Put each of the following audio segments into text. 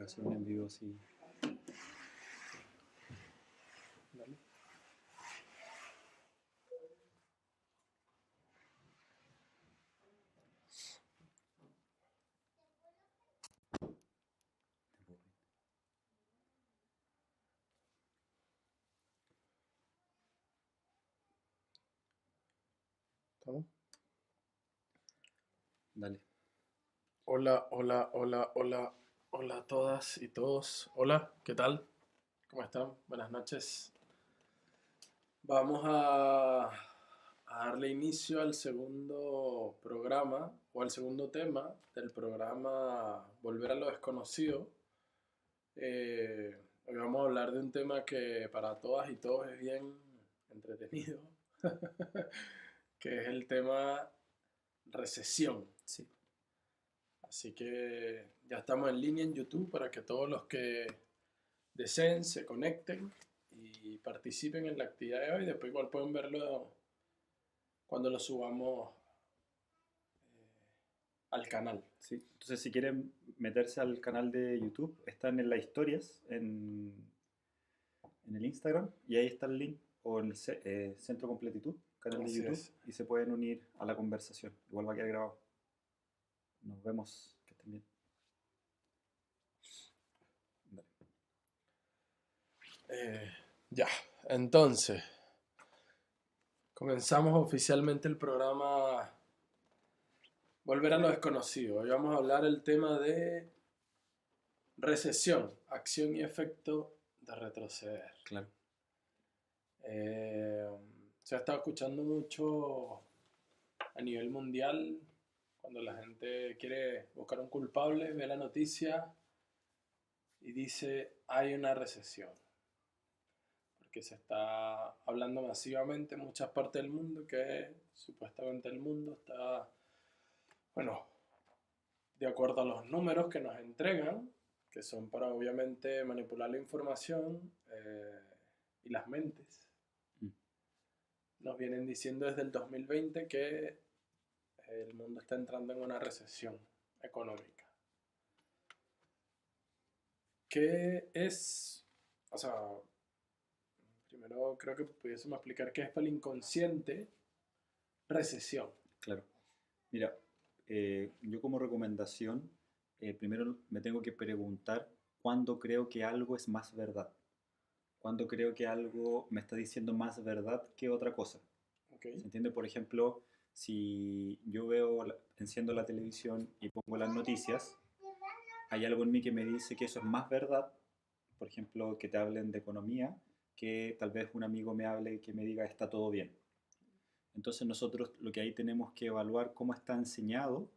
para hacer un en vivo así. Dale. ¿Estamos? Dale. Hola, hola, hola, hola, hola a todas y todos. Hola, ¿qué tal? ¿Cómo están? Buenas noches. Vamos a darle inicio al segundo programa o al segundo tema del programa Volver a lo desconocido. Hoy vamos a hablar de un tema que para todas y todos es bien entretenido, que es el tema recesión. Sí. Así que ya estamos en línea en YouTube para que todos los que deseen se conecten y participen en la actividad de hoy. Después igual pueden verlo cuando lo subamos al canal. Sí. Entonces, si quieren meterse al canal de YouTube, están en las historias en el Instagram y ahí está el link o en el Centro Completitud, canal de Así YouTube, es. y se pueden unir a la conversación. Igual va a quedar grabado. Nos vemos, que estén bien. Dale. Ya, entonces, comenzamos oficialmente el programa Volver a lo desconocido. Hoy vamos a hablar el tema de recesión, acción y efecto de retroceder. Claro. Eh, Se ha estado escuchando mucho a nivel mundial cuando la gente quiere buscar un culpable, ve la noticia y dice hay una recesión. Porque se está hablando masivamente en muchas partes del mundo que supuestamente el mundo está, bueno, de acuerdo a los números que nos entregan, que son para obviamente manipular la información y las mentes. Mm. Nos vienen diciendo desde el 2020 que el mundo está entrando en una recesión económica. ¿Qué es? O sea, primero creo que pudiésemos explicar qué es para el inconsciente recesión. Claro. Mira, yo como recomendación, primero me tengo que preguntar cuándo creo que algo es más verdad. Cuándo creo que algo me está diciendo más verdad que otra cosa. ¿Ok? ¿Se entiende? Por ejemplo, si yo veo, enciendo la televisión y pongo las noticias, hay algo en mí que me dice que eso es más verdad, por ejemplo, que te hablen de economía, que tal vez un amigo me hable y que me diga está todo bien. Entonces nosotros lo que ahí tenemos que evaluar cómo está enseñado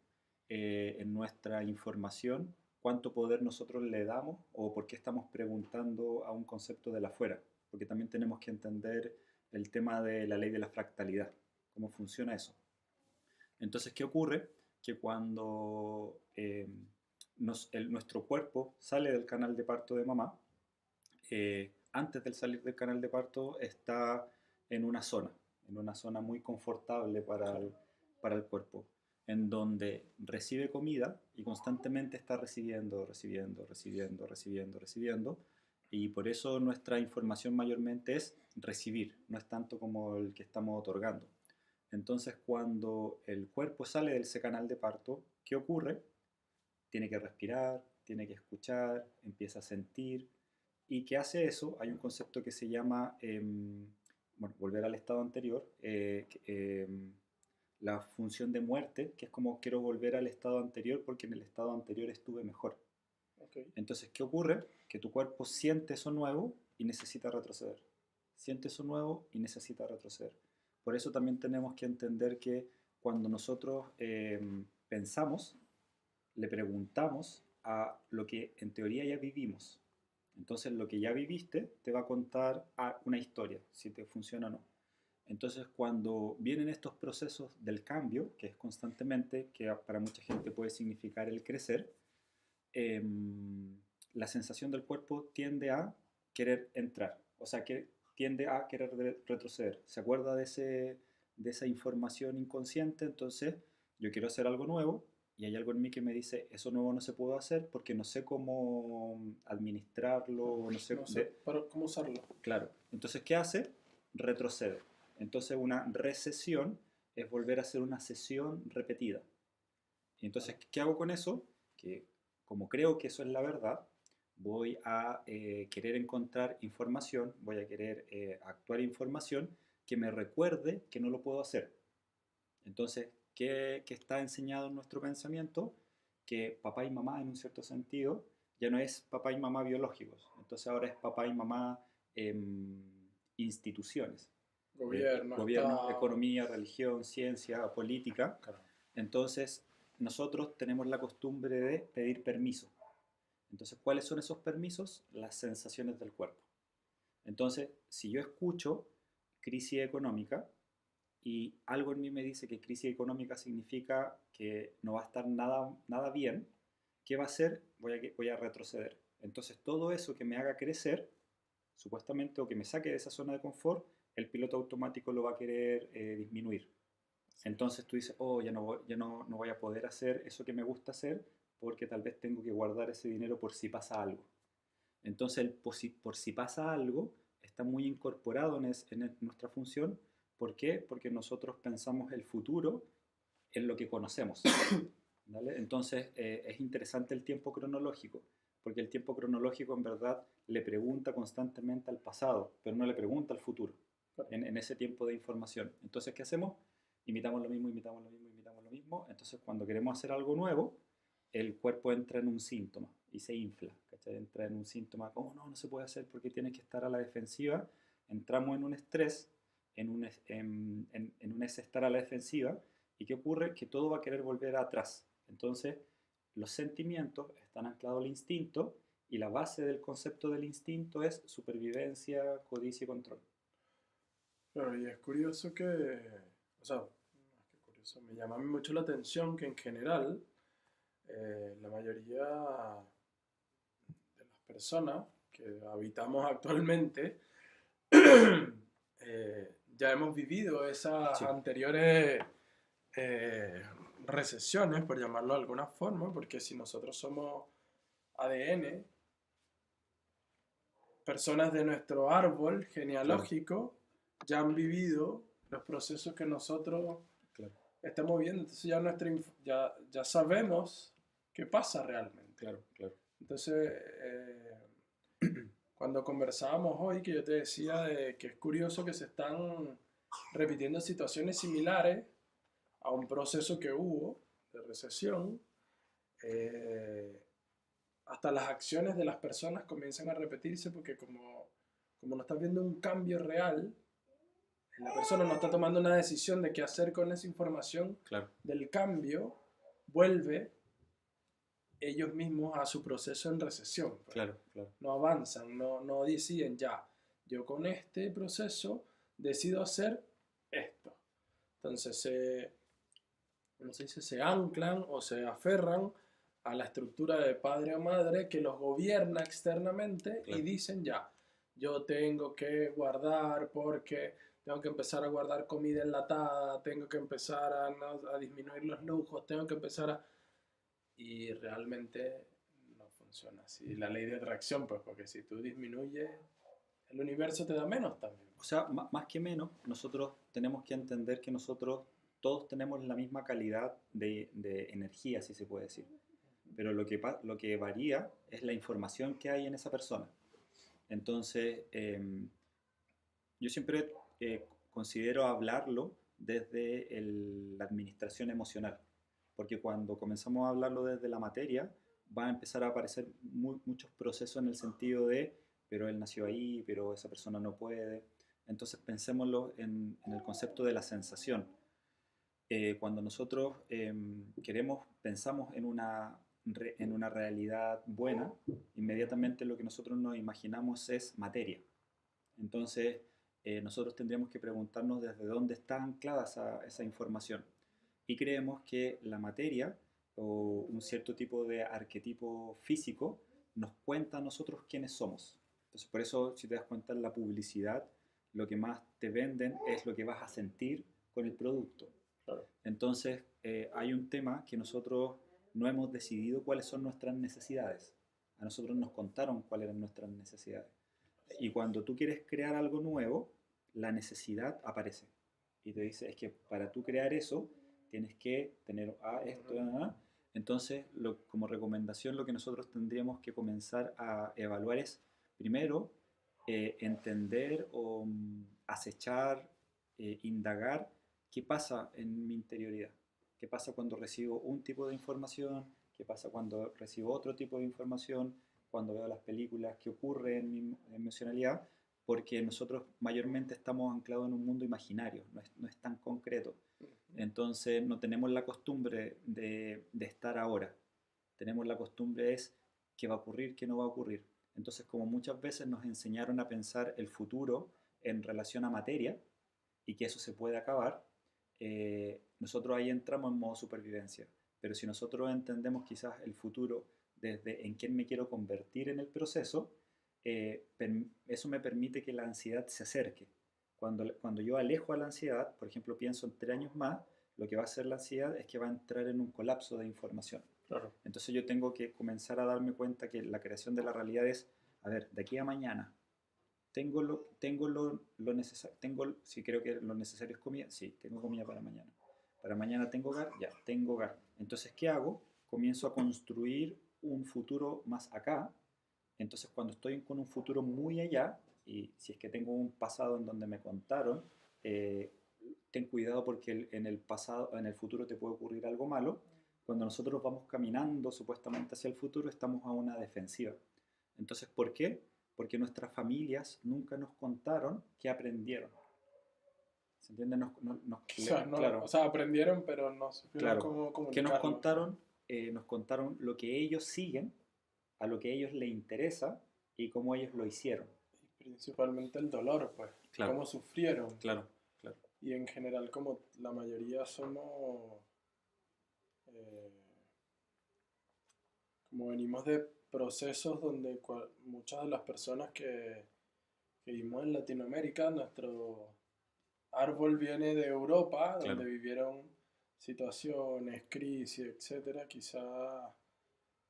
en nuestra información, cuánto poder nosotros le damos o por qué estamos preguntando a un concepto de la afuera, porque también tenemos que entender el tema de la ley de la fractalidad, cómo funciona eso. Entonces, ¿qué ocurre? Que cuando nuestro cuerpo sale del canal de parto de mamá, antes de salir del canal de parto está en una zona muy confortable Claro. para el cuerpo, en donde recibe comida y constantemente está recibiendo, recibiendo, recibiendo, recibiendo, recibiendo, y por eso nuestra información mayormente es recibir, no es tanto como el que estamos otorgando. Entonces, cuando el cuerpo sale de ese canal de parto, ¿qué ocurre? Tiene que respirar, tiene que escuchar, empieza a sentir. ¿Y qué hace eso? Hay un concepto que se llama, bueno, volver al estado anterior, la función de muerte, que es como quiero volver al estado anterior porque en el estado anterior estuve mejor. Ok. Entonces, ¿qué ocurre? Que tu cuerpo siente eso nuevo y necesita retroceder. Siente eso nuevo y necesita retroceder. Por eso también tenemos que entender que cuando nosotros pensamos, le preguntamos a lo que en teoría ya vivimos. Entonces lo que ya viviste te va a contar una historia, si te funciona o no. Entonces cuando vienen estos procesos del cambio, que es constantemente, que para mucha gente puede significar el crecer, eh, la sensación del cuerpo tiende a querer entrar, o sea, que tiende a querer retroceder. Se acuerda de esa información inconsciente, entonces yo quiero hacer algo nuevo, y hay algo en mí que me dice, eso nuevo no se puede hacer porque no sé cómo administrarlo, no sé, No sé, pero ¿cómo usarlo? claro. Entonces, ¿qué hace? Retrocede. Entonces, una recesión es volver a hacer una sesión repetida. Y entonces, ¿qué hago con eso? Que como creo que eso es la verdad, voy a querer encontrar información, voy a querer actuar información que me recuerde que no lo puedo hacer. Entonces, ¿qué está enseñado en nuestro pensamiento? Que papá y mamá, en un cierto sentido, ya no es papá y mamá biológicos. Entonces ahora es papá y mamá instituciones. Gobierno, Gobierno, Estado. economía, religión, ciencia, política. Claro. Entonces, nosotros tenemos la costumbre de pedir permiso. Entonces, ¿cuáles son esos permisos? Las sensaciones del cuerpo. Entonces, si yo escucho crisis económica y algo en mí me dice que crisis económica significa que no va a estar nada bien, ¿qué va a hacer? Voy a retroceder. Entonces, todo eso que me haga crecer, supuestamente, o que me saque de esa zona de confort, el piloto automático lo va a querer disminuir. Entonces tú dices, oh, ya no voy a poder hacer eso que me gusta hacer porque tal vez tengo que guardar ese dinero por si pasa algo. Entonces el por si pasa algo está muy incorporado en nuestra función. ¿Por qué? Porque nosotros pensamos el futuro en lo que conocemos. ¿Vale? Entonces es interesante el tiempo cronológico, porque el tiempo cronológico en verdad le pregunta constantemente al pasado, pero no le pregunta al futuro en ese tiempo de información. Entonces, ¿qué hacemos? Imitamos lo mismo, imitamos lo mismo, imitamos lo mismo. Entonces, cuando queremos hacer algo nuevo, el cuerpo entra en un síntoma y se infla. ¿Cachai? Entra en un síntoma, oh no, no se puede hacer porque tienes que estar a la defensiva. Entramos en un estrés, en un estar a la defensiva. ¿Y qué ocurre? Que todo va a querer volver atrás. Entonces, los sentimientos están anclados al instinto y la base del concepto del instinto es supervivencia, codicia y control. Claro, y es curioso que, o sea, no es que curioso, me llama a mí mucho la atención que en general la mayoría de las personas que habitamos actualmente ya hemos vivido esas Sí, anteriores eh, recesiones, por llamarlo de alguna forma, porque si nosotros somos ADN, personas de nuestro árbol claro, genealógico ya han vivido los procesos que nosotros claro, estamos viendo, entonces ya, ya sabemos qué pasa realmente. claro, claro. Entonces, cuando conversábamos hoy, que yo te decía de que es curioso que se están repitiendo situaciones similares a un proceso que hubo de recesión, eh, hasta las acciones de las personas comienzan a repetirse porque como no estás viendo un cambio real, la persona no está tomando una decisión de qué hacer con esa información Claro, del cambio, vuelve ellos mismos a su proceso en recesión. Pues. claro, claro. No avanzan, no deciden ya. Yo con este proceso decido hacer esto. Entonces ¿cómo se dice? Se anclan o se aferran a la estructura de padre o madre que los gobierna externamente y Claro. dicen ya, yo tengo que guardar porque tengo que empezar a guardar comida enlatada, tengo que empezar a disminuir los lujos, tengo que empezar a... Y realmente no funciona así. La ley de atracción, pues, porque si tú disminuyes, el universo te da menos también. O sea, más que menos, nosotros tenemos que entender que nosotros todos tenemos la misma calidad de energía, si se puede decir. Pero lo que varía es la información que hay en esa persona. Entonces, yo siempre considero hablarlo desde la administración emocional, porque cuando comenzamos a hablarlo desde la materia, van a empezar a aparecer muchos procesos en el sentido de, pero él nació ahí, pero esa persona no puede. Entonces pensémoslo en el concepto de la sensación. Cuando nosotros pensamos en una realidad buena, inmediatamente lo que nosotros nos imaginamos es materia. Entonces, nosotros tendríamos que preguntarnos desde dónde está anclada esa información. Y creemos que la materia o un cierto tipo de arquetipo físico nos cuenta a nosotros quiénes somos. Entonces, por eso, si te das cuenta en la publicidad, lo que más te venden es lo que vas a sentir con el producto. Claro. Entonces, hay un tema que nosotros no hemos decidido cuáles son nuestras necesidades. A nosotros nos contaron cuáles eran nuestras necesidades. Y cuando tú quieres crear algo nuevo, la necesidad aparece. Y te dice, es que para tú crear eso, tienes que tener esto, Entonces, como recomendación, lo que nosotros tendríamos que comenzar a evaluar es, primero, entender o acechar, indagar qué pasa en mi interioridad. ¿Qué pasa cuando recibo un tipo de información? ¿Qué pasa cuando recibo otro tipo de información? Cuando veo las películas, ¿qué ocurre en mi emocionalidad? Porque nosotros mayormente estamos anclados en un mundo imaginario, no es tan concreto. Entonces no tenemos la costumbre de estar ahora. Tenemos la costumbre es qué va a ocurrir, qué no va a ocurrir. Entonces, como muchas veces nos enseñaron a pensar el futuro en relación a materia y que eso se puede acabar, nosotros ahí entramos en modo supervivencia. Pero si nosotros entendemos quizás el futuro desde en quién me quiero convertir en el proceso, eso me permite que la ansiedad se acerque. Cuando yo alejo a la ansiedad, por ejemplo, pienso en 3 años más, lo que va a hacer la ansiedad es que va a entrar en un colapso de información. Claro. Entonces yo tengo que comenzar a darme cuenta que la creación de la realidad es, a ver, de aquí a mañana, tengo lo necesario, si creo que lo necesario es comida, sí, tengo comida para mañana. Para mañana tengo hogar, ya, tengo hogar. Entonces, ¿qué hago? Comienzo a construir un futuro más acá. Entonces, cuando estoy con un futuro muy allá, y si es que tengo un pasado en donde me contaron, eh, ten cuidado porque en el pasado, en el futuro te puede ocurrir algo malo. Cuando nosotros vamos caminando supuestamente hacia el futuro, estamos a una defensiva. Entonces, ¿por qué? Porque nuestras familias nunca nos contaron qué aprendieron. ¿Se entiende? Quizás no, Claro, o sea, aprendieron, pero no supieron claro. cómo ¿Qué nos comunicarlo. contaron? Nos contaron lo que ellos siguen, a lo que a ellos les interesa y cómo ellos lo hicieron. Y principalmente el dolor, pues, Claro, cómo sufrieron. claro, claro. Y en general, como la mayoría somos, eh, como venimos de procesos donde muchas de las personas que vivimos en Latinoamérica, nuestro árbol viene de Europa, donde Claro, vivieron situaciones, crisis, etcétera. Quizá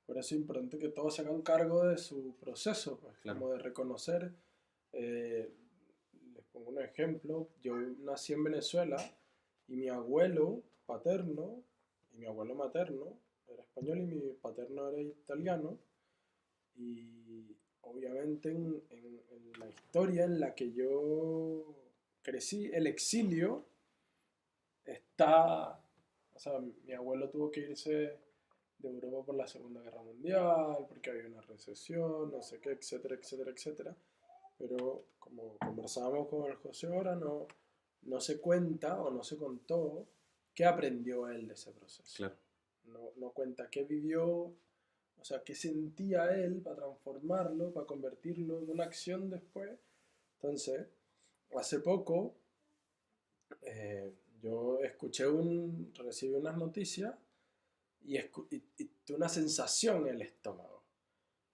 por eso es importante que todos se hagan cargo de su proceso, pues, claro, como de reconocer. eh, Les pongo un ejemplo. Yo nací en Venezuela y mi abuelo paterno y mi abuelo materno era español y mi paterno era italiano. Y obviamente en la historia en la que yo crecí, el exilio está, o sea, mi abuelo tuvo que irse de Europa por la Segunda Guerra Mundial, porque había una recesión, no sé qué, etcétera, etcétera, etcétera. Pero como conversábamos con el José ahora, no se cuenta o no se contó qué aprendió él de ese proceso. claro. No cuenta qué vivió, o sea, qué sentía él para transformarlo, para convertirlo en una acción después. Entonces, hace poco yo recibí unas noticias y tuve una sensación en el estómago,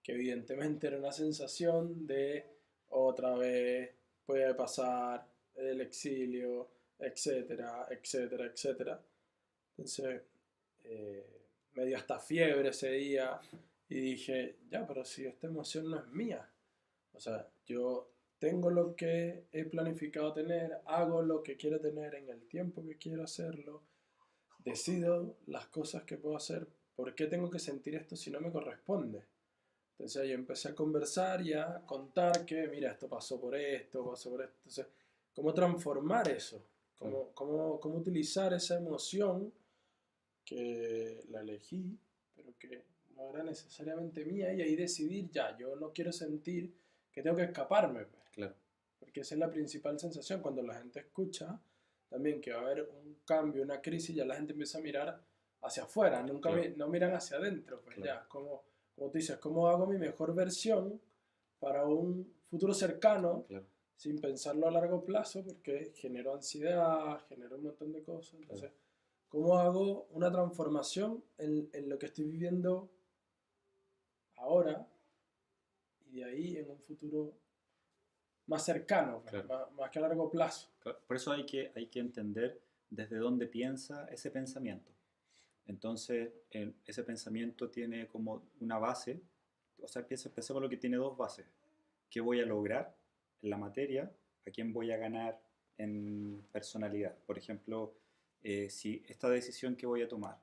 que evidentemente era una sensación de otra vez puede pasar el exilio, etcétera, etcétera, etcétera. Entonces, me dio hasta fiebre ese día y dije, ya, pero si esta emoción no es mía. O sea, yo tengo lo que he planificado tener, hago lo que quiero tener en el tiempo que quiero hacerlo, decido las cosas que puedo hacer. ¿Por qué tengo que sentir esto si no me corresponde? Entonces yo empecé a conversar y a contar que, mira, esto pasó por esto, pasó por esto. Entonces, ¿cómo transformar eso? Claro. ¿Cómo utilizar esa emoción que la elegí, pero que no era necesariamente mía y ahí decidir, ya, yo no quiero sentir que tengo que escaparme, pues, Claro. porque esa es la principal sensación cuando la gente escucha también que va a haber un cambio, una crisis, ya la gente empieza a mirar hacia afuera, nunca Claro, no miran hacia adentro, pues claro, ya, como tú dices, ¿cómo hago mi mejor versión para un futuro cercano claro, sin pensarlo a largo plazo? Porque genero ansiedad, genero un montón de cosas, claro. entonces ¿cómo hago una transformación en lo que estoy viviendo ahora y de ahí en un futuro más cercano, pues, Claro. más que a largo plazo? Claro. Por eso hay que entender desde dónde piensa ese pensamiento. Entonces, ese pensamiento tiene como una base, o sea, pensemos lo que tiene dos bases. ¿Qué voy a lograr en la materia? ¿A quién voy a ganar en personalidad? Por ejemplo, si esta decisión que voy a tomar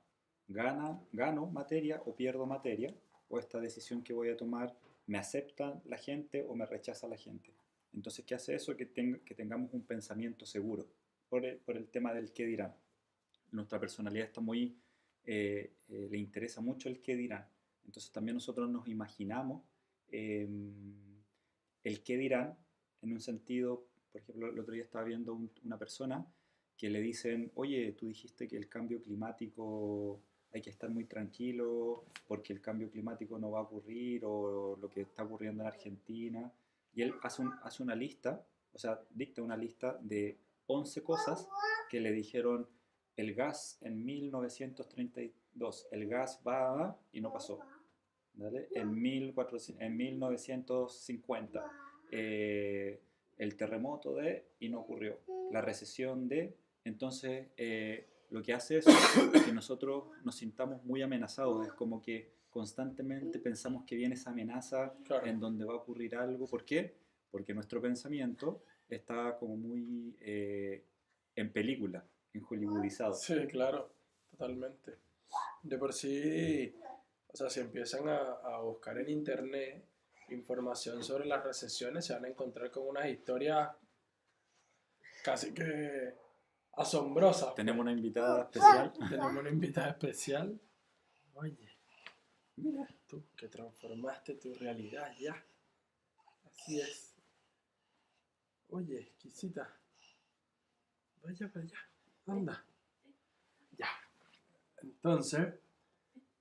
gano materia o pierdo materia, o esta decisión que voy a tomar me acepta la gente o me rechaza la gente. Entonces, ¿qué hace eso? Que tengamos un pensamiento seguro por el tema del qué dirán. Nuestra personalidad está muy, le interesa mucho el qué dirán. Entonces también nosotros nos imaginamos eh, el qué dirán en un sentido, por ejemplo, el otro día estaba viendo una persona que le dicen, oye, tú dijiste que el cambio climático hay que estar muy tranquilo porque el cambio climático no va a ocurrir o lo que está ocurriendo en Argentina. Y él hace una lista, o sea, dicta una lista de 11 cosas que le dijeron el gas en 1932, el gas va y no pasó. ¿Vale? En 1950, el terremoto de y no ocurrió, la recesión de, entonces lo que hace es que nosotros nos sintamos muy amenazados, es como que constantemente pensamos que viene esa amenaza Claro. en donde va a ocurrir algo. ¿Por qué? Porque nuestro pensamiento está como muy en película, en hollywoodizado. Sí, claro, totalmente. De por sí, o sea, si empiezan a buscar en internet información sobre las recesiones, se van a encontrar con unas historias casi que asombrosas, pues. Tenemos una invitada especial. Tenemos una invitada especial. Oye, mira tú, que transformaste tu realidad ya. Así es. Oye, exquisita. Vaya para allá. Anda. Ya. Entonces,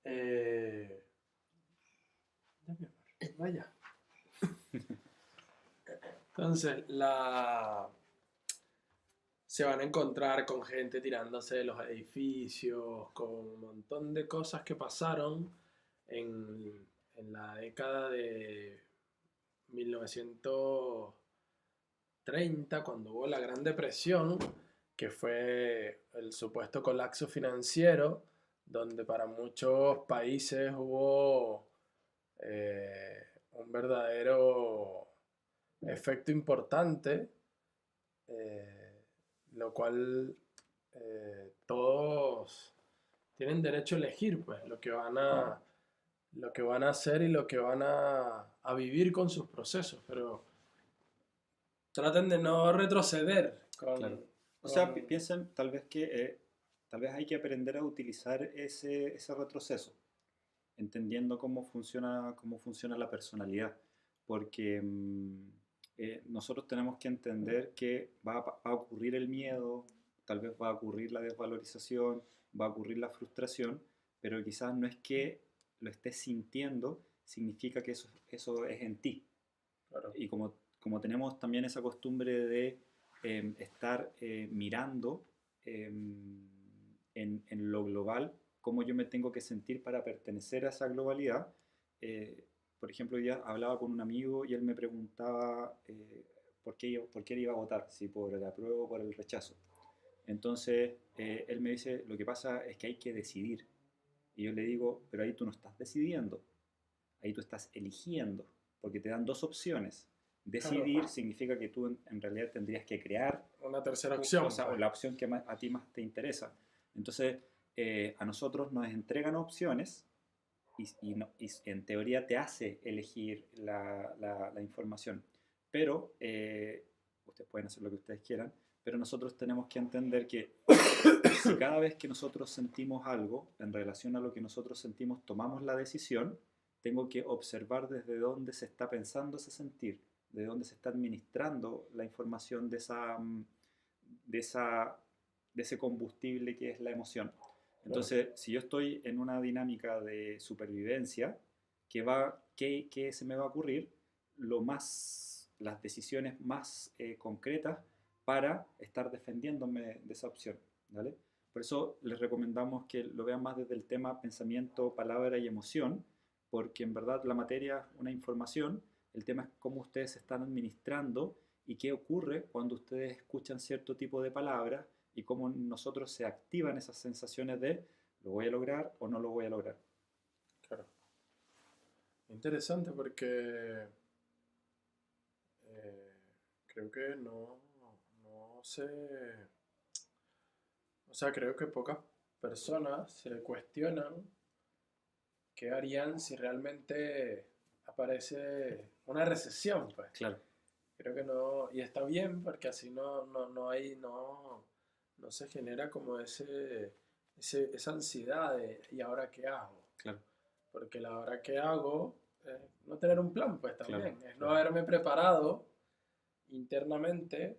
ya, mi amor, vaya. Entonces, se van a encontrar con gente tirándose de los edificios, con un montón de cosas que pasaron en la década de 1930, cuando hubo la Gran Depresión, que fue el supuesto colapso financiero, donde para muchos países hubo un verdadero efecto importante, lo cual todos tienen derecho a elegir, pues, lo que van a hacer y lo que van a vivir con sus procesos, pero traten de no retroceder Claro. O sea, con- piensen tal vez que tal vez hay que aprender a utilizar ese retroceso, entendiendo cómo funciona la personalidad. Porque nosotros tenemos que entender que va a ocurrir el miedo, tal vez va a ocurrir la desvalorización, va a ocurrir la frustración, pero quizás no es que lo estés sintiendo, significa que eso es en ti. claro, Y como tenemos también esa costumbre de estar mirando en lo global, cómo yo me tengo que sentir para pertenecer a esa globalidad. eh, por ejemplo, hoy día hablaba con un amigo y él me preguntaba por qué él iba a votar, si por el apruebo o por el rechazo. Entonces, él me dice, lo que pasa es que hay que decidir. Y yo le digo, pero ahí tú no estás decidiendo, ahí tú estás eligiendo, porque te dan dos opciones. claro, Decidir significa que tú en realidad tendrías que crear, una tercera o opción, sea, pues. la opción que a ti más te interesa. Entonces, a nosotros nos entregan opciones y en teoría te hace elegir la información. Pero, ustedes pueden hacer lo que ustedes quieran, pero nosotros tenemos que entender que si cada vez que nosotros sentimos algo en relación a lo que nosotros sentimos tomamos la decisión, tengo que observar desde dónde se está pensando ese sentir, de dónde se está administrando la información de, esa, de ese combustible que es la emoción. Claro. Entonces, si yo estoy en una dinámica de supervivencia, ¿qué se me va a ocurrir? Las decisiones más concretas para estar defendiéndome de esa opción. ¿Vale? Por eso les recomendamos que lo vean más desde el tema pensamiento, palabra y emoción, porque en verdad la materia es una información, el tema es cómo ustedes se están administrando y qué ocurre cuando ustedes escuchan cierto tipo de palabras y cómo nosotros se activan esas sensaciones de ¿Lo voy a lograr o no lo voy a lograr? Claro. Interesante porque eh, creo que no sé, o sea, creo que pocas personas se cuestionan qué harían si realmente aparece una recesión, pues. Claro, Creo que no, y está bien porque así no se genera como esa ansiedad de ¿y ahora qué hago? claro, Porque la hora que hago es no tener un plan, pues claro, también, es no claro, haberme preparado internamente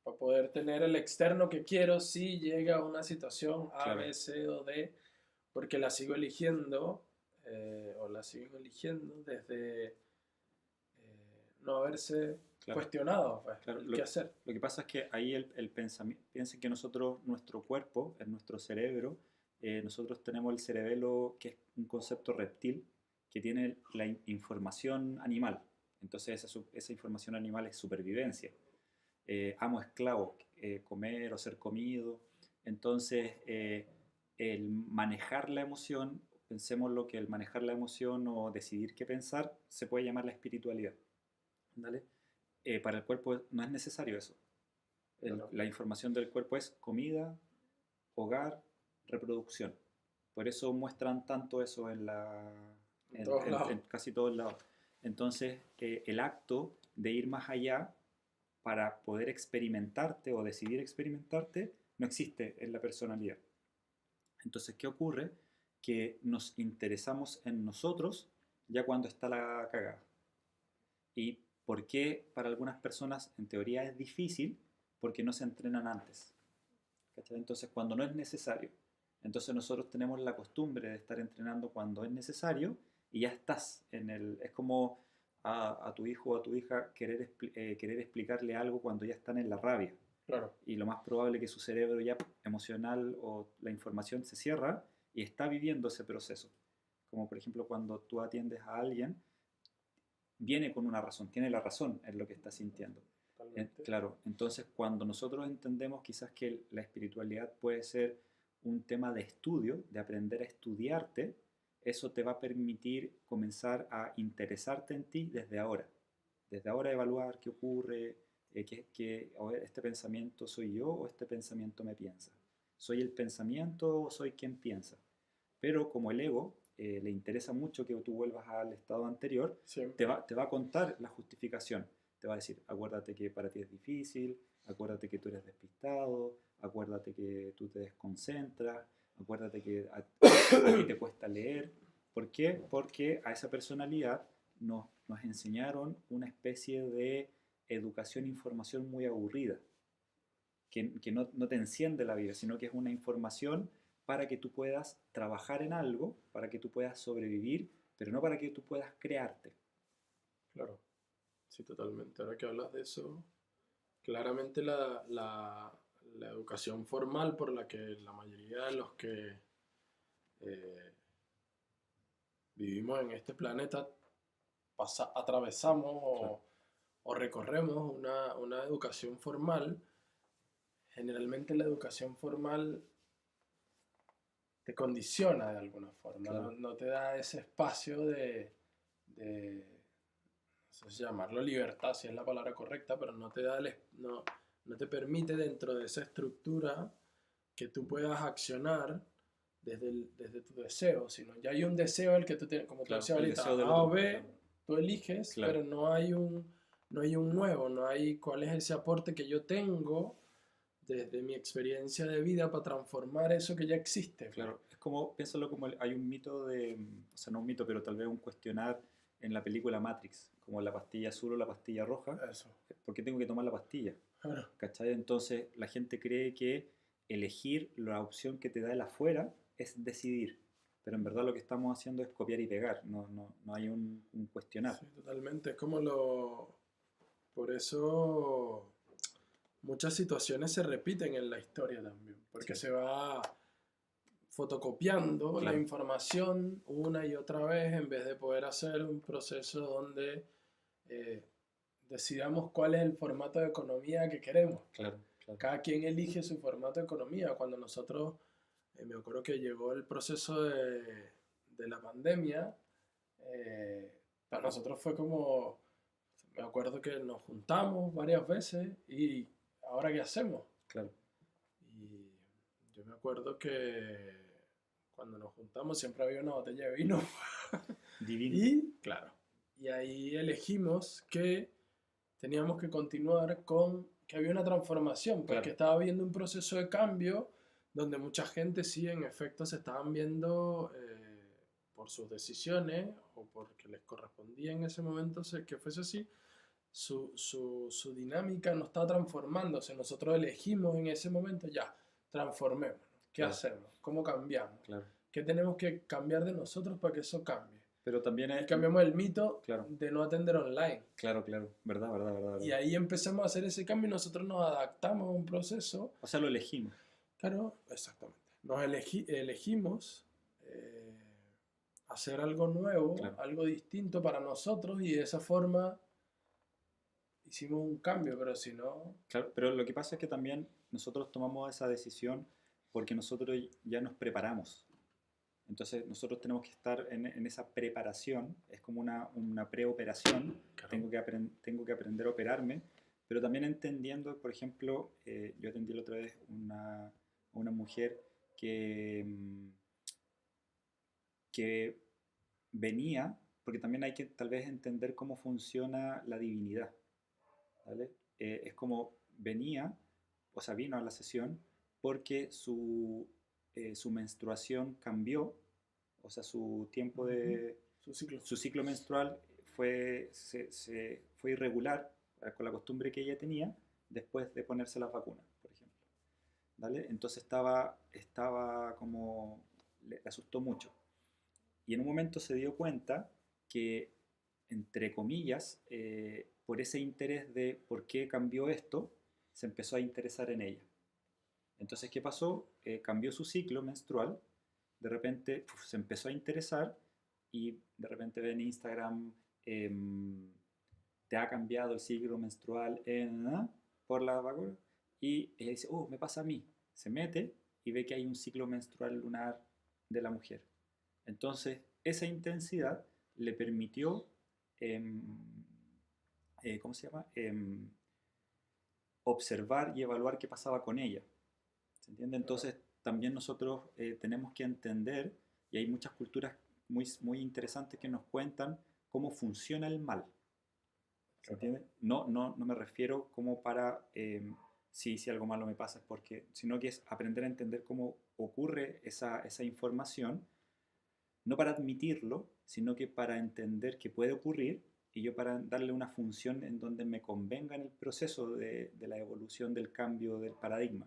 para poder tener el externo que quiero si llega a una situación A, claro, B, C o D, porque la sigo eligiendo o la sigo eligiendo desde no haberse claro. cuestionado pues, Claro, el qué hacer. lo que pasa es que ahí el pensamiento, piensen que nosotros, nuestro cuerpo, en nuestro cerebro, nosotros tenemos el cerebelo, que es un concepto reptil, que tiene la información animal. Entonces esa información animal es supervivencia. Amo, esclavo, comer o ser comido. Entonces, el manejar la emoción, pensemos lo que el manejar la emoción o decidir qué pensar, se puede llamar la espiritualidad. ¿Vale? Para el cuerpo no es necesario eso. Claro, La información del cuerpo es comida, hogar, reproducción. Por eso muestran tanto eso en todos lados. en casi todos lados. Entonces, el acto de ir más allá para poder experimentarte o decidir experimentarte no existe en la personalidad. Entonces, ¿qué ocurre? Que nos interesamos en nosotros ya cuando está la cagada. ¿Y por qué para algunas personas en teoría es difícil? Porque no se entrenan antes. ¿Cachai? Entonces, cuando no es necesario. Entonces, nosotros tenemos la costumbre de estar entrenando cuando es necesario y ya estás en el. Es como a tu hijo o a tu hija querer explicarle algo cuando ya están en la rabia. Claro, Y lo más probable es que su cerebro ya emocional o la información se cierra y está viviendo ese proceso. Como por ejemplo cuando tú atiendes a alguien, viene con una razón, tiene la razón en lo que está sintiendo. totalmente. Claro, entonces cuando nosotros entendemos quizás que la espiritualidad puede ser un tema de estudio, de aprender a estudiarte, eso te va a permitir comenzar a interesarte en ti desde ahora. Desde ahora evaluar qué ocurre, a ver, este pensamiento soy yo o este pensamiento me piensa. ¿Soy el pensamiento o soy quien piensa? Pero como el ego le interesa mucho que tú vuelvas al estado anterior, Siempre. te va a contar la justificación. Te va a decir, acuérdate que para ti es difícil, acuérdate que tú eres despistado, acuérdate que tú te desconcentras, acuérdate que a ti te cuesta leer. ¿Por qué? Porque a esa personalidad nos enseñaron una especie de educación e información muy aburrida, que no te enciende la vida, sino que es una información para que tú puedas trabajar en algo, para que tú puedas sobrevivir, pero no para que tú puedas crearte. Claro, sí, totalmente. Ahora que hablas de eso, claramente la educación formal por la que la mayoría de los que eh, vivimos en este planeta atravesamos Claro, o recorremos una educación formal, generalmente la educación formal te condiciona de alguna forma, claro, no te da ese espacio de, no sé si llamarlo libertad, si es la palabra correcta, pero no te da no te permite dentro de esa estructura que tú puedas accionar desde tu deseo, sino ya hay un deseo el que tú tienes, como tú claro. decías El ahorita, deseo del A o otro. B, Claro, tú eliges, claro, pero no hay un nuevo, no hay cuál es ese aporte que yo tengo desde mi experiencia de vida para transformar eso que ya existe, pues. claro. Es como, piénsalo como hay un mito de, o sea, no un mito, pero tal vez un cuestionar en la película Matrix, como la pastilla azul o la pastilla roja. Eso. ¿Por qué tengo que tomar la pastilla? Claro. ¿Cachai? Entonces la gente cree que elegir la opción que te da el afuera es decidir, pero en verdad lo que estamos haciendo es copiar y pegar, no hay un cuestionar. Sí, totalmente. Es como lo... Por eso muchas situaciones se repiten en la historia también, porque Sí, se va fotocopiando la claro, información una y otra vez en vez de poder hacer un proceso donde eh, decidamos cuál es el formato de economía que queremos. claro, claro, Cada quien elige su formato de economía. Cuando nosotros me acuerdo que llegó el proceso de la pandemia. Para nosotros fue como, me acuerdo que nos juntamos varias veces y ¿ahora qué hacemos? Claro. Y yo me acuerdo que cuando nos juntamos siempre había una botella de vino. Divino. Y, claro, y ahí elegimos que teníamos que continuar con que había una transformación, pues Claro. que estaba habiendo un proceso de cambio donde mucha gente sí, en efecto, se estaban viendo por sus decisiones o porque les correspondía en ese momento que fuese así, su dinámica no está transformándose. Nosotros elegimos en ese momento, ya, transformémonos. ¿Qué Claro. hacemos? ¿Cómo cambiamos? Claro. ¿Qué tenemos que cambiar de nosotros para que eso cambie? Pero también Y es... cambiamos el mito Claro. de no atender online. Claro, claro. Verdad, verdad, verdad. Y ahí empezamos a hacer ese cambio y nosotros nos adaptamos a un proceso. O sea, lo elegimos. Claro, exactamente. Nos elegimos hacer algo nuevo, Claro. algo distinto para nosotros y de esa forma hicimos un cambio, pero si no... Claro, pero lo que pasa es que también nosotros tomamos esa decisión porque nosotros ya nos preparamos. Entonces nosotros tenemos que estar en esa preparación, es como una preoperación, Claro. tengo que aprender a operarme, pero también entendiendo, por ejemplo, yo atendí la otra vez una mujer que venía, porque también hay que tal vez entender cómo funciona la divinidad, ¿vale? Es como venía, o sea, vino a la sesión porque su menstruación cambió, o sea, su tiempo de... Su ciclo menstrual fue irregular con la costumbre que ella tenía después de ponerse las vacunas, por ejemplo. ¿Vale? Entonces estaba como... le asustó mucho. Y en un momento se dio cuenta que, entre comillas, por ese interés de por qué cambió esto, se empezó a interesar en ella. Entonces, ¿qué pasó? Cambió su ciclo menstrual, de repente se empezó a interesar y de repente ve en Instagram, te ha cambiado el ciclo menstrual por la vacuna, y ella dice, oh, me pasa a mí. Se mete y ve que hay un ciclo menstrual lunar de la mujer. Entonces, esa intensidad le permitió, ¿cómo se llama? Observar y evaluar qué pasaba con ella. ¿Se entiende? Entonces, también nosotros tenemos que entender, y hay muchas culturas muy, muy interesantes que nos cuentan cómo funciona el mal. ¿Se entiende? No me refiero como para, si algo malo me pasa es porque, sino que es aprender a entender cómo ocurre esa información, no para admitirlo, sino que para entender que puede ocurrir y yo para darle una función en donde me convenga en el proceso de la evolución del cambio del paradigma.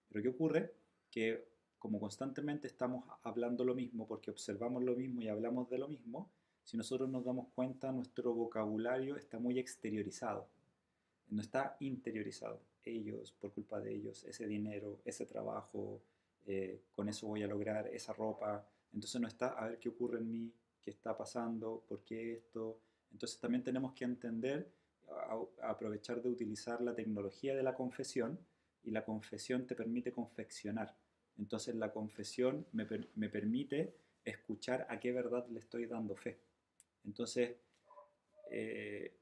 Pero ¿qué ocurre? Que como constantemente estamos hablando lo mismo porque observamos lo mismo y hablamos de lo mismo, si nosotros nos damos cuenta, nuestro vocabulario está muy exteriorizado, no está interiorizado. Ellos, por culpa de ellos, ese dinero, ese trabajo, con eso voy a lograr esa ropa. Entonces no está a ver qué ocurre en mí, qué está pasando, por qué esto. Entonces también tenemos que entender, aprovechar de utilizar la tecnología de la confesión, y la confesión te permite confeccionar. Entonces la confesión me permite escuchar a qué verdad le estoy dando fe. Entonces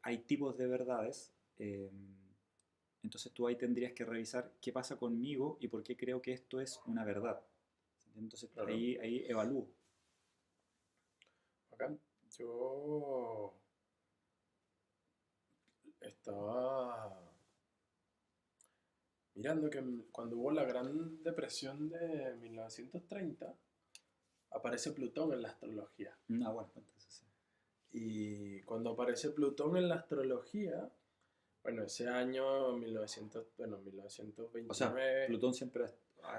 hay tipos de verdades. Entonces tú ahí tendrías que revisar qué pasa conmigo y por qué creo que esto es una verdad. Entonces Claro. ahí evalúo. Acá yo estaba mirando que cuando hubo la Gran Depresión de 1930, aparece Plutón en la astrología. Bueno, entonces sí. Y cuando aparece Plutón en la astrología, bueno, ese año, 1929... O sea, Plutón siempre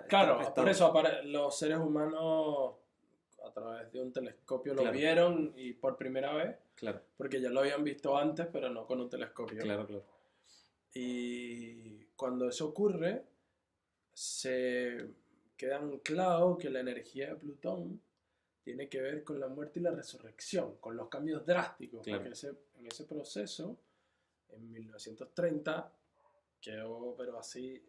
Claro, por eso los seres humanos a través de un telescopio lo Claro. vieron y por primera vez, Claro, porque ya lo habían visto antes, pero no con un telescopio. claro, claro. Y cuando eso ocurre, se queda anclado que la energía de Plutón tiene que ver con la muerte y la resurrección, con los cambios drásticos, Claro. porque en ese proceso, en 1930, quedó pero así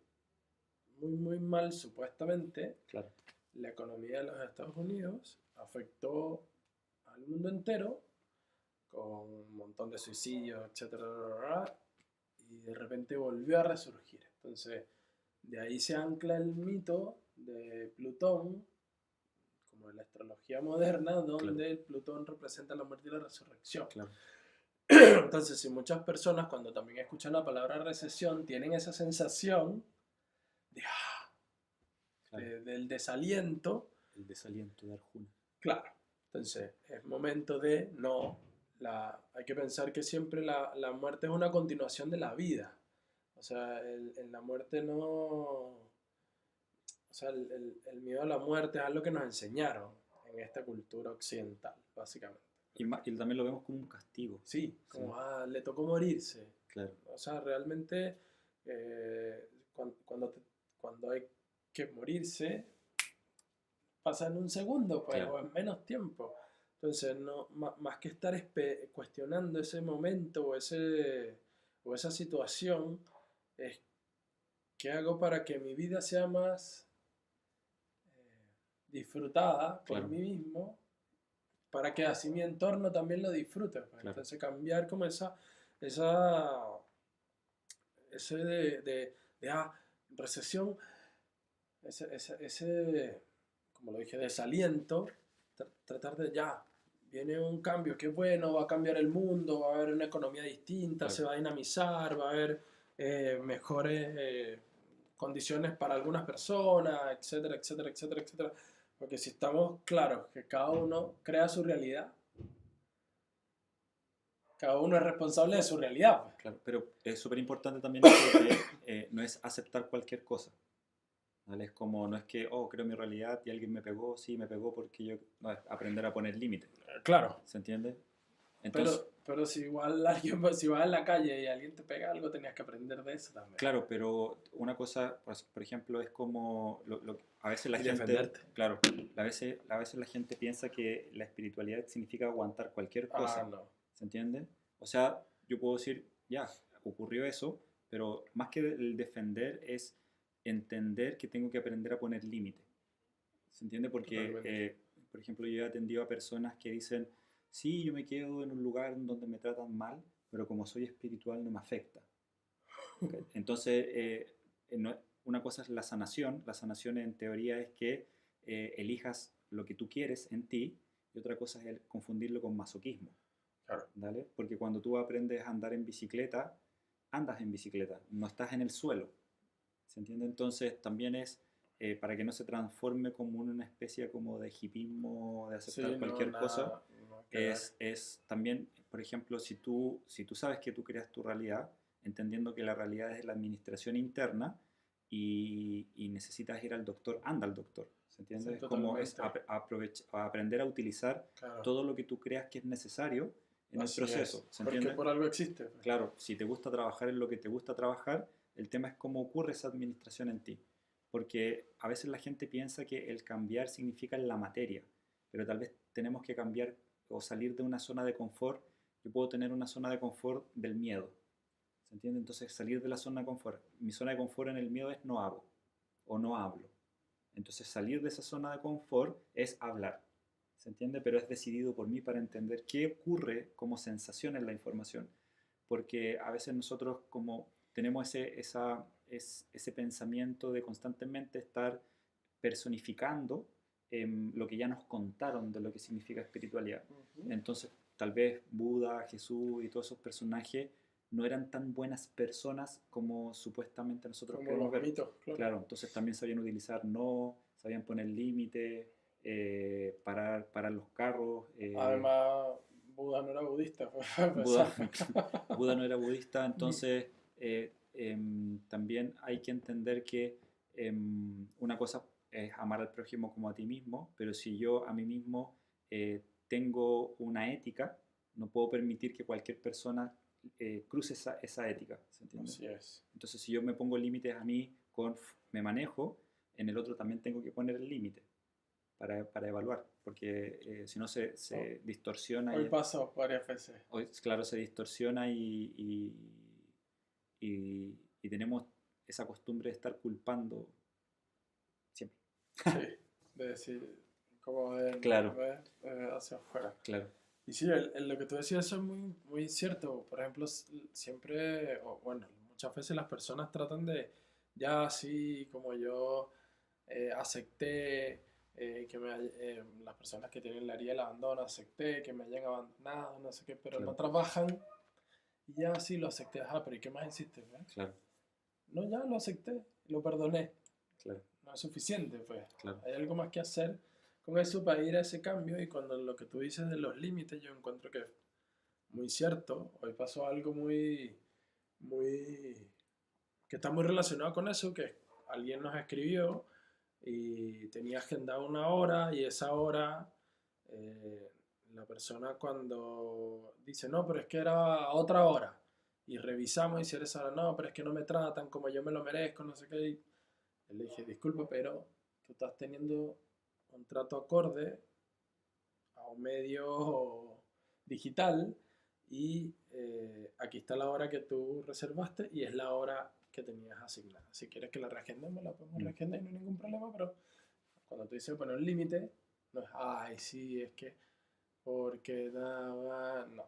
muy, muy mal supuestamente, Claro. la economía de los Estados Unidos afectó al mundo entero con un montón de suicidios, etcétera, y de repente volvió a resurgir. Entonces, de ahí se ancla el mito de Plutón, como en la astrología moderna, donde el Plutón representa la muerte y la resurrección. Claro. Entonces, si muchas personas cuando también escuchan la palabra recesión tienen esa sensación de, del desaliento. El desaliento de Arjuna. Claro. Entonces, es momento de no. Hay que pensar que siempre la muerte es una continuación de la vida. O sea, en la muerte no. O sea, el miedo a la muerte es algo que nos enseñaron en esta cultura occidental, básicamente. Y también lo vemos como un castigo. Sí, como, le tocó morirse. Claro. O sea, realmente, cuando hay que morirse, pasa en un segundo, pues, Claro. o en menos tiempo. Entonces, no, más que estar cuestionando ese momento o esa situación, es qué hago para que mi vida sea más disfrutada por mí mismo, para que así mi entorno también lo disfrute. Pues. Claro. Entonces, cambiar como ese recesión, ese, como lo dije, desaliento, tratar de viene un cambio, qué bueno, va a cambiar el mundo, va a haber una economía distinta, se va a dinamizar, va a haber mejores condiciones para algunas personas, etcétera, etcétera, etcétera, etcétera. Porque si estamos claros que cada uno crea su realidad, cada uno es responsable de su realidad. Pues. Claro, pero es súper importante también que no es aceptar cualquier cosa. ¿Vale? Es como, no es que, creo mi realidad y alguien me pegó, sí, me pegó porque yo... No, es aprender a poner límites. Claro. ¿Se entiende? Entonces, pero si igual si vas en la calle y alguien te pega algo, tenías que aprender de eso también. Claro, pero una cosa, por ejemplo, es como a veces la gente, defenderte. Claro, a veces la gente piensa que la espiritualidad significa aguantar cualquier cosa. No. ¿Se entiende? O sea, yo puedo decir, ya, ocurrió eso, pero más que el defender es entender que tengo que aprender a poner límite. ¿Se entiende? Porque, por ejemplo, yo he atendido a personas que dicen, sí, yo me quedo en un lugar donde me tratan mal, pero como soy espiritual no me afecta. ¿Okay? Entonces, una cosa es la sanación en teoría es que elijas lo que tú quieres en ti, y otra cosa es el confundirlo con masoquismo. Claro. ¿Vale? Porque cuando tú aprendes a andar en bicicleta, andas en bicicleta, no estás en el suelo. ¿Se entiende? Entonces también es para que no se transforme como una especie como de hipismo, de aceptar cualquier cosa, es también, por ejemplo, si tú sabes que tú creas tu realidad, entendiendo que la realidad es la administración interna y necesitas ir al doctor, anda al doctor. ¿Se entiende? Sí, como es aprender a utilizar todo lo que tú creas que es necesario en el proceso. ¿Se entiende? Porque por algo existe. Pues. Claro, si te gusta trabajar en lo que te gusta trabajar, el tema es cómo ocurre esa administración en ti. Porque a veces la gente piensa que el cambiar significa en la materia, pero tal vez tenemos que cambiar o salir de una zona de confort. Yo puedo tener una zona de confort del miedo. ¿Se entiende? Entonces salir de la zona de confort. Mi zona de confort en el miedo es no hago o no hablo. Entonces salir de esa zona de confort es hablar. ¿Se entiende? Pero es decidido por mí para entender qué ocurre como sensación en la información. Porque a veces nosotros como tenemos ese pensamiento de constantemente estar personificando lo que ya nos contaron de lo que significa espiritualidad. Entonces, tal vez Buda, Jesús y todos esos personajes no eran tan buenas personas como supuestamente nosotros queremos ver. Mitos, claro, entonces también sabían utilizar no, sabían poner límites, parar los carros. Además, Buda no era budista. Buda no era budista, entonces también hay que entender que una cosa es amar al prójimo como a ti mismo, pero si yo a mí mismo tengo una ética, no puedo permitir que cualquier persona cruce esa ética. ¿Se entiende? Así es. Entonces, si yo me pongo límites a mí, me manejo, en el otro también tengo que poner el límite para evaluar, porque si no se distorsiona. Hoy pasó varias veces. Hoy, claro, se distorsiona y tenemos esa costumbre de estar culpando siempre. Sí. de decir, como de Claro, ver hacia afuera. claro, Y sí, lo que tú decías eso es muy, muy cierto. Por ejemplo, siempre, o bueno, muchas veces las personas tratan de, ya así como yo acepté las personas que tienen la herida del abandono, acepté que me hayan abandonado, no sé qué, pero no claro, trabajan y ya sí lo acepté, pero ¿y qué más hiciste? ¿Ve? claro, No, ya lo acepté, lo perdoné, claro, no es suficiente, pues. claro. Hay algo más que hacer con eso para ir a ese cambio y cuando lo que tú dices de los límites, yo encuentro que es muy cierto. Hoy pasó algo muy, que está muy relacionado con eso, que alguien nos escribió y tenía agendada una hora y esa hora eh, la persona cuando dice, no, pero es que era otra hora y revisamos y si eres ahora, no, pero es que no me tratan como yo me lo merezco, no sé qué. Y le dije, disculpa, pero tú estás teniendo un trato acorde a un medio digital y aquí está la hora que tú reservaste y es la hora que tenías asignada. Si quieres que la reagendemos, la podemos Mm, reagendar y no hay ningún problema, pero cuando tú dices poner un límite, no es, ay, sí, es que, porque nada, no.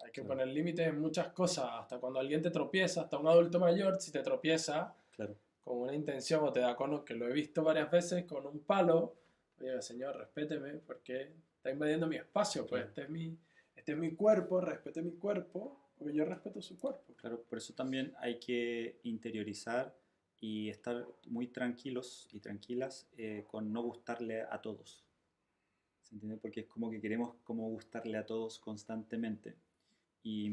Hay que claro, poner límites en muchas cosas, hasta cuando alguien te tropieza, hasta un adulto mayor, si te tropieza claro, con una intención o te da con, que lo he visto varias veces, con un palo, oye, señor, respéteme porque está invadiendo mi espacio, pues claro, este es mi cuerpo, respete mi cuerpo, porque yo respeto su cuerpo. claro. Por eso también hay que interiorizar y estar muy tranquilos y tranquilas con no gustarle a todos. ¿Se entiende? Porque es como que queremos como gustarle a todos constantemente. Y,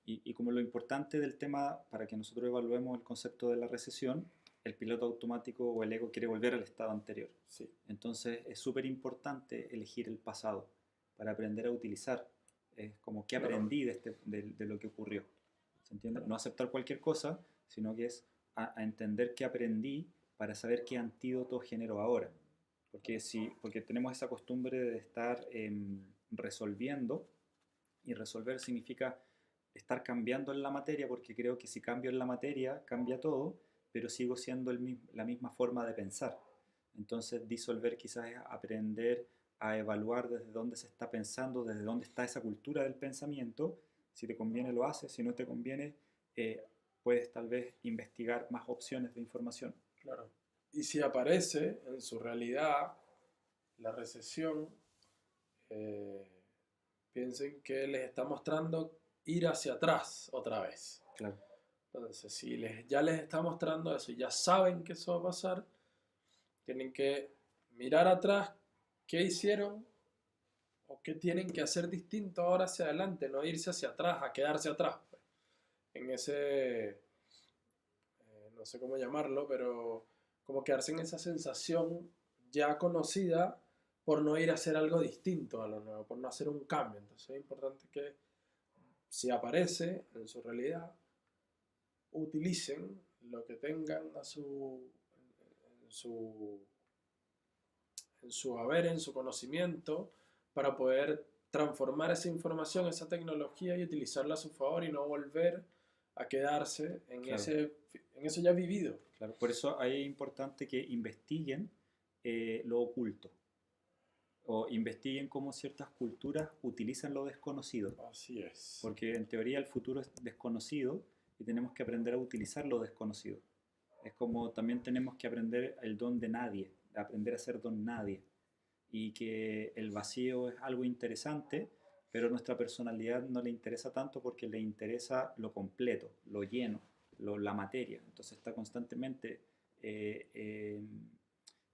y como lo importante del tema, para que nosotros evaluemos el concepto de la recesión, el piloto automático o el ego quiere volver al estado anterior. Sí, Entonces es súper importante elegir el pasado para aprender a utilizar. Es como que claro, aprendí de lo que ocurrió. ¿Se entiende? claro, No aceptar cualquier cosa, sino que es a entender qué aprendí para saber qué antídoto genero ahora. Porque, claro. si, porque tenemos esa costumbre de estar resolviendo, y resolver significa estar cambiando en la materia, porque creo que si cambio en la materia, cambia todo, pero sigo siendo la misma forma de pensar. Entonces, disolver quizás es aprender a evaluar desde dónde se está pensando, desde dónde está esa cultura del pensamiento. Si te conviene, lo haces. Si no te conviene, puedes tal vez investigar más opciones de información. Claro. Y si aparece en su realidad la recesión, eh, piensen que les está mostrando ir hacia atrás otra vez. Claro, Entonces, si ya les está mostrando eso y ya saben que eso va a pasar, tienen que mirar atrás qué hicieron o qué tienen que hacer distinto ahora hacia adelante, no irse hacia atrás, a quedarse atrás, pues. En ese, no sé cómo llamarlo, pero como quedarse en esa sensación ya conocida por no ir a hacer algo distinto a lo nuevo, por no hacer un cambio. Entonces es importante que si aparece en su realidad, utilicen lo que tengan en su, en su haber, en su conocimiento, para poder transformar esa información, esa tecnología y utilizarla a su favor y no volver a quedarse claro. en eso ya vivido. Claro, por eso ahí es importante que investiguen lo oculto o investiguen cómo ciertas culturas utilizan lo desconocido, Así es. porque en teoría el futuro es desconocido y tenemos que aprender a utilizar lo desconocido. Es como también tenemos que aprender el don de nadie, aprender a ser don nadie y que el vacío es algo interesante, pero nuestra personalidad no le interesa tanto porque le interesa lo completo, lo lleno, la materia. Entonces está constantemente eh, eh,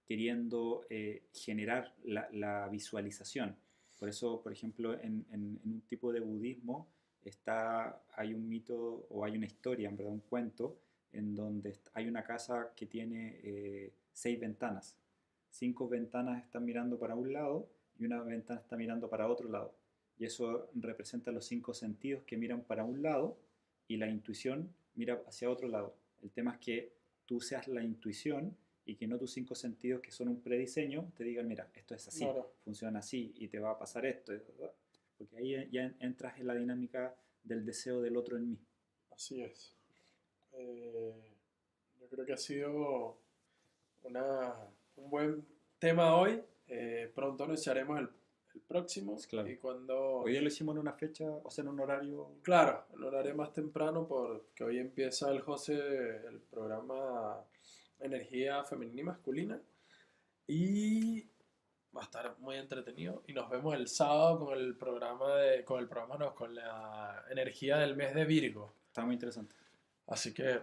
queriendo generar la visualización. Por eso, por ejemplo, en un tipo de budismo hay un mito o hay una historia, en verdad, un cuento, en donde hay una casa que tiene 6 ventanas. 5 ventanas están mirando para un lado y una ventana está mirando para otro lado. Y eso representa los 5 sentidos que miran para un lado y la intuición mira hacia otro lado. El tema es que tú seas la intuición y que no tus 5 sentidos, que son un prediseño, te digan, mira, esto es así, Claro, funciona así y te va a pasar esto. Porque ahí ya entras en la dinámica del deseo del otro en mí. así es. Yo creo que ha sido una un buen tema hoy. Pronto anunciaremos el próximo. Claro. Y cuando... Hoy día lo hicimos en una fecha, o sea, en un horario. Claro, en horario más temprano porque hoy empieza el José, el programa Energía Femenina y Masculina. Y va a estar muy entretenido. Y nos vemos el sábado con el programa con la energía del mes de Virgo. Está muy interesante. Así que